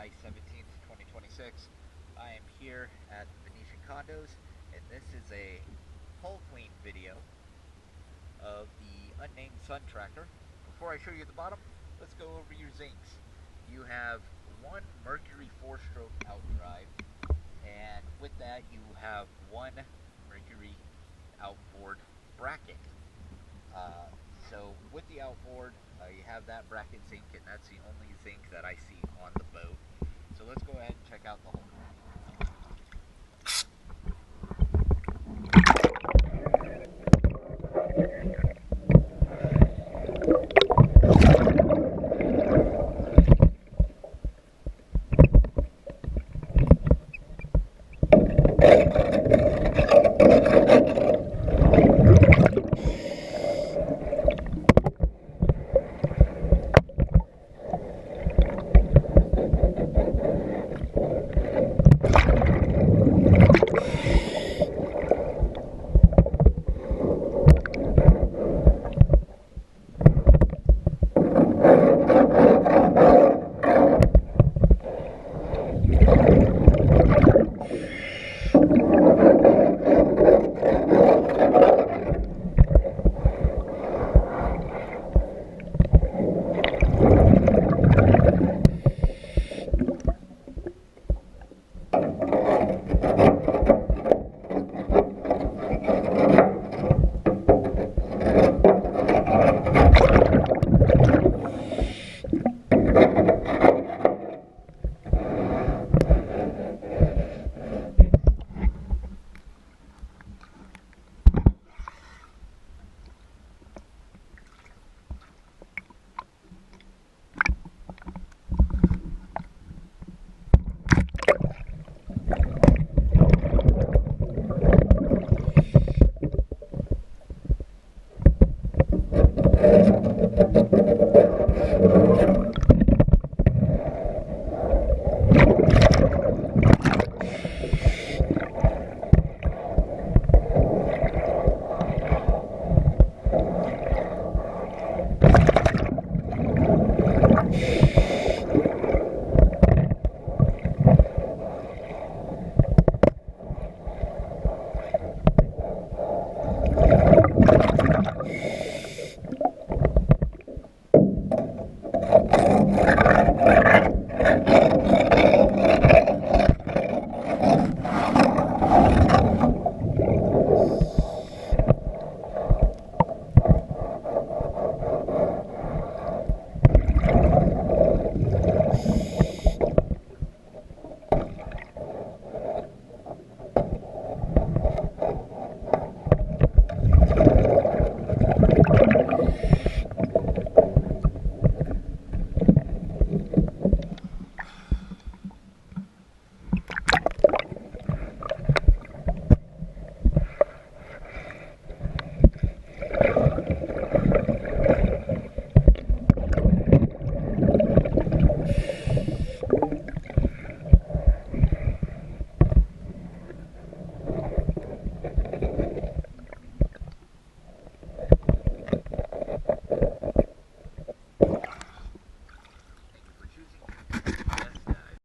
July 17th, 2026. I am here at Venetian Condos, and this is a hull clean video of the unnamed SunTracker. Before I show you the bottom, let's go over your zincs. You have one Mercury 4-stroke outdrive, and with that you have one Mercury outboard bracket. So with the outboard, you have that bracket zinc, and that's the only zinc that I see on the boat. So let's go ahead and check out the hull.